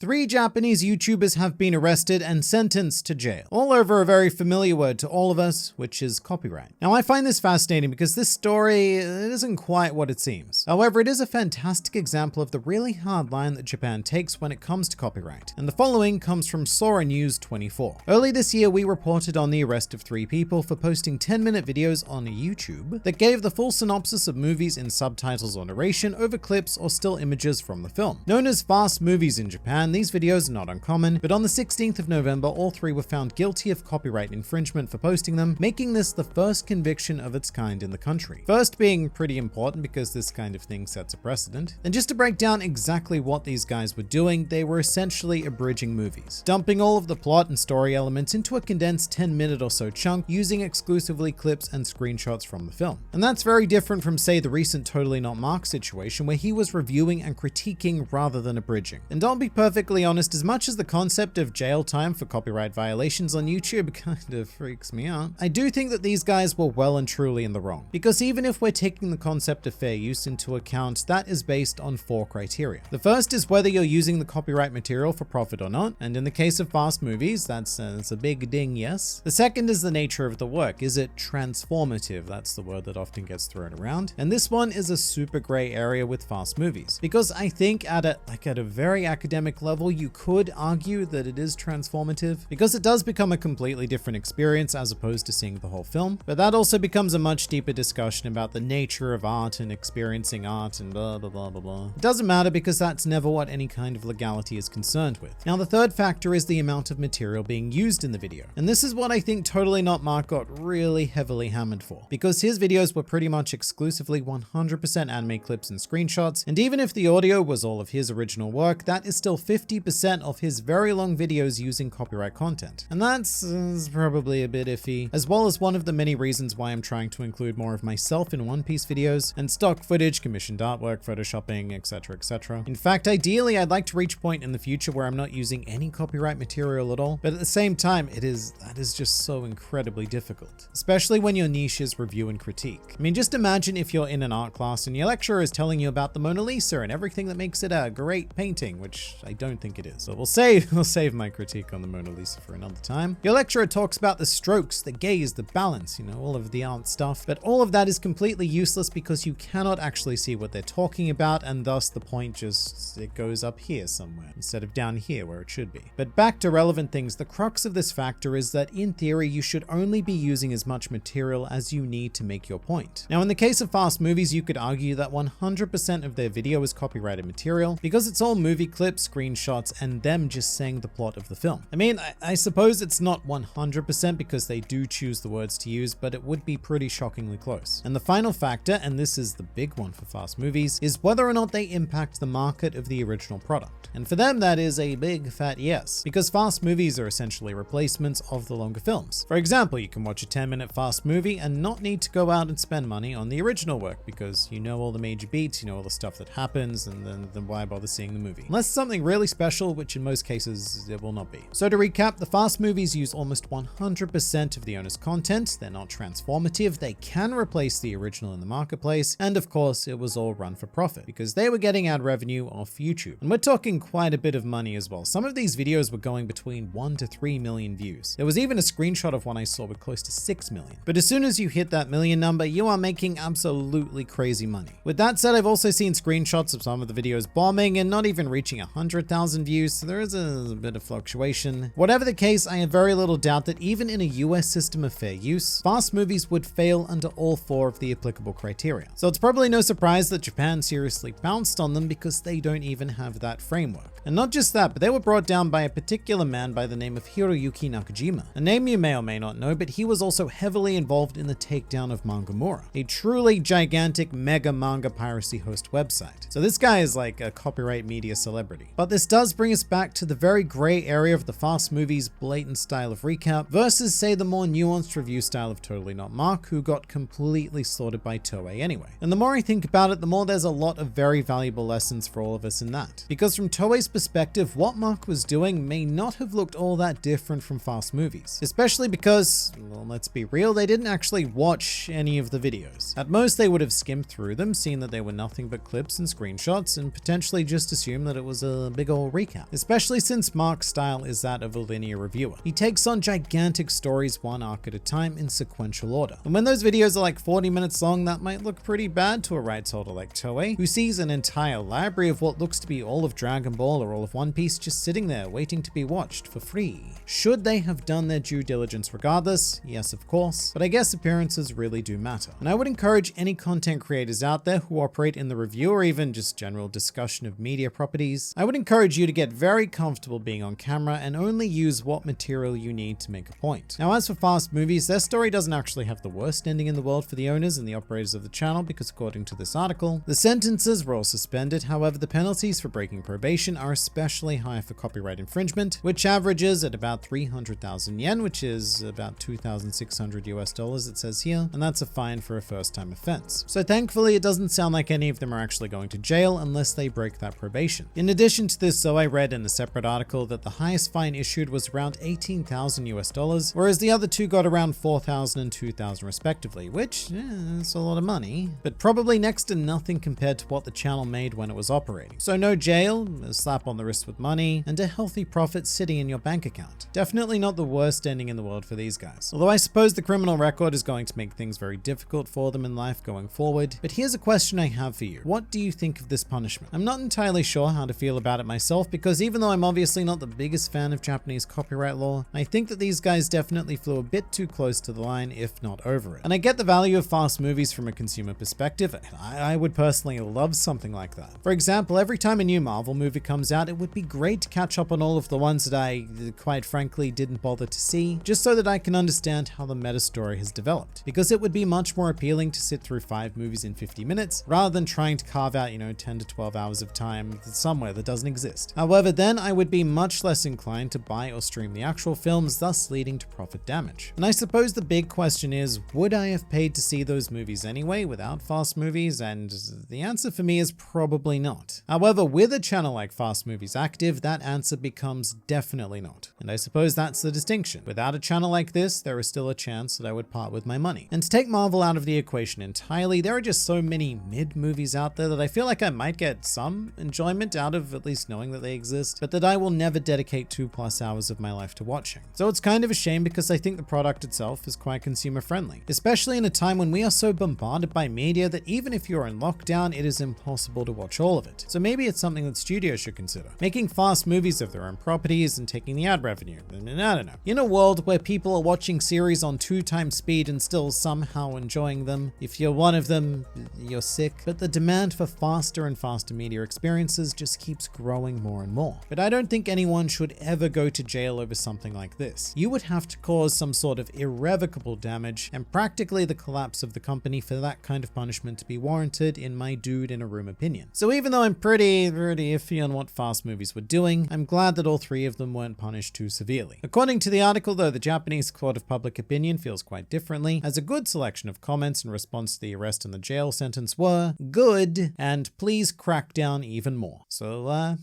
3 Japanese YouTubers have been arrested and sentenced to jail, all over a very familiar word to all of us, which is copyright. Now, I find this fascinating because this story isn't quite what it seems. However, it is a fantastic example of the really hard line that Japan takes when it comes to copyright. And the following comes from Sora News 24. Early this year, we reported on the arrest of 3 people for posting 10-minute videos on YouTube that gave the full synopsis of movies in subtitles or narration over clips or still images from the film. Known as fast movies in Japan, these videos are not uncommon, but on the 16th of November, all 3 were found guilty of copyright infringement for posting them, making this the first conviction of its kind in the country. First being pretty important because this kind of thing sets a precedent. And just to break down exactly what these guys were doing, they were essentially abridging movies, dumping all of the plot and story elements into a condensed 10-minute or so chunk using exclusively clips and screenshots from the film. And that's very different from, say, the recent Totally Not Mark situation where he was reviewing and critiquing rather than abridging. And I'll be perfectly honest, as much as the concept of jail time for copyright violations on YouTube kind of freaks me out, I do think that these guys were well and truly in the wrong. Because even if we're taking the concept of fair use into account, that is based on 4 criteria. The first is whether you're using the copyright material for profit or not, and in the case of fast movies, that's a big ding yes. The second is the nature of the work. Is it transformative? That's the word that often gets thrown around. And this one is a super gray area with fast movies, because I think at a very academic level, you could argue that it is transformative because it does become a completely different experience as opposed to seeing the whole film. But that also becomes a much deeper discussion about the nature of art and experiencing art and blah, blah, blah, blah, blah. It doesn't matter because that's never what any kind of legality is concerned with. Now, the third factor is the amount of material being used in the video. And this is what I think Totally Not Mark got really heavily hammered for, because his videos were pretty much exclusively 100% anime clips and screenshots. And even if the audio was all of his original work, that is still 50% of his very long videos using copyright content. And that's probably a bit iffy, as well as one of the many reasons why I'm trying to include more of myself in One Piece videos and stock footage, commissioned artwork, photoshopping, etc, etc. In fact, ideally, I'd like to reach a point in the future where I'm not using any copyright material at all, but at the same time, that is just so incredibly difficult, especially when your niche is review and critique. I mean, just imagine if you're in an art class and your lecturer is telling you about the Mona Lisa and everything that makes it a great painting, which I don't think it is. So we'll save my critique on the Mona Lisa for another time. Your lecturer talks about the strokes, the gaze, the balance, all of the art stuff, but all of that is completely useless because you cannot actually see what they're talking about, and thus the point it goes up here somewhere instead of down here where it should be. But back to relevant things, the crux of this factor is that in theory, you should only be using as much material as you need to make your point. Now, in the case of fast movies, you could argue that 100% of their video is copyrighted material because it's all movie clips, screenshots, and them just saying the plot of the film. I mean, I suppose it's not 100% because they do choose the words to use, but it would be pretty shockingly close. And the final factor, and this is the big one for fast movies, is whether or not they impact the market of the original product. And for them, that is a big fat yes, because fast movies are essentially replacements of the longer films. For example, you can watch a 10-minute fast movie and not need to go out and spend money on the original work because you know all the major beats, you know all the stuff that happens, and then why bother seeing the movie? Unless it's something really special, which in most cases it will not be. So to recap, the fast movies use almost 100% of the owner's content. They're not transformative. They can replace the original in the marketplace. And of course, it was all run for profit because they were getting ad revenue off YouTube. And we're talking quite a bit of money as well. Some of these videos were going between 1 to 3 million views. There was even a screenshot of one I saw with close to 6 million. But as soon as you hit that million number, you are making absolutely crazy money. With that said, I've also seen screenshots of some of the videos bombing and not even reaching 100,000 views, so there is a bit of fluctuation. Whatever the case, I have very little doubt that even in a US system of fair use, fast movies would fail under all 4 of the applicable criteria. So it's probably no surprise that Japan seriously pounced on them because they don't even have that framework. And not just that, but they were brought down by a particular man by the name of Hiroyuki Nakajima, a name you may or may not know, but he was also heavily involved in the takedown of Mangamura, a truly gigantic mega manga piracy host website. So this guy is like a copyright media celebrity. But this does bring us back to the very gray area of the fast movies blatant style of recap versus, say, the more nuanced review style of Totally Not Mark, who got completely slaughtered by Toei anyway. And the more I think about it, the more there's a lot of very valuable lessons for all of us in that. Because from Toei's perspective, what Mark was doing may not have looked all that different from fast movies, especially because, well, let's be real, they didn't actually watch any of the videos. At most, they would have skimmed through them, seen that they were nothing but clips and screenshots, and potentially just assumed that it was a big big ol' recap, especially since Mark's style is that of a linear reviewer. He takes on gigantic stories one arc at a time in sequential order. And when those videos are like 40 minutes long, that might look pretty bad to a rights holder like Toei, who sees an entire library of what looks to be all of Dragon Ball or all of One Piece just sitting there waiting to be watched for free. Should they have done their due diligence regardless? Yes, of course, but I guess appearances really do matter. And I would encourage any content creators out there who operate in the review or even just general discussion of media properties, I would encourage you to get very comfortable being on camera and only use what material you need to make a point. Now, as for Fast Movies, their story doesn't actually have the worst ending in the world for the owners and the operators of the channel because according to this article, the sentences were all suspended. However, the penalties for breaking probation are especially high for copyright infringement, which averages at about 300,000 yen, which is about $2,600 it says here, and that's a fine for a first-time offense. So thankfully, it doesn't sound like any of them are actually going to jail unless they break that probation. In addition to this, though, I read in a separate article that the highest fine issued was around $18,000, whereas the other two got around $4,000 and $2,000 respectively, which is a lot of money, but probably next to nothing compared to what the channel made when it was operating. So no jail, a slap on the wrist with money, and a healthy profit sitting in your bank account. Definitely not the worst ending in the world for these guys. Although I suppose the criminal record is going to make things very difficult for them in life going forward. But here's a question I have for you. What do you think of this punishment? I'm not entirely sure how to feel about it myself because even though I'm obviously not the biggest fan of Japanese copyright law, I think that these guys definitely flew a bit too close to the line, if not over it. And I get the value of fast movies from a consumer perspective. I would personally love something like that. For example, every time a new Marvel movie comes out, it would be great to catch up on all of the ones that I, quite frankly, didn't bother to see, just so that I can understand how the meta story has developed. Because it would be much more appealing to sit through 5 movies in 50 minutes, rather than trying to carve out, 10 to 12 hours of time somewhere that doesn't exist. However, then I would be much less inclined to buy or stream the actual films, thus leading to profit damage. And I suppose the big question is, would I have paid to see those movies anyway without fast movies? And the answer for me is probably not. However, with a channel like Fast Movies active, that answer becomes definitely not. And I suppose that's the distinction. Without a channel like this, there is still a chance that I would part with my money. And to take Marvel out of the equation entirely, there are just so many mid-movies out there that I feel like I might get some enjoyment out of at least knowing that they exist, but that I will never dedicate 2+ hours of my life to watching. So it's kind of a shame because I think the product itself is quite consumer friendly, especially in a time when we are so bombarded by media that even if you're in lockdown, it is impossible to watch all of it. So maybe it's something that studios should consider. Making fast movies of their own properties and taking the ad revenue. I don't know. In a world where people are watching series on 2x speed and still somehow enjoying them, if you're one of them, you're sick. But the demand for faster and faster media experiences just keeps growing more and more. But I don't think anyone should ever go to jail over something like this. You would have to cause some sort of irrevocable damage and practically the collapse of the company for that kind of punishment to be warranted, in my dude in a room opinion. So even though I'm pretty iffy on what fast movies were doing, I'm glad that all 3 of them weren't punished too severely. According to the article, though, the Japanese Court of Public Opinion feels quite differently, as a good selection of comments in response to the arrest and the jail sentence were good, and please crack down even more. So,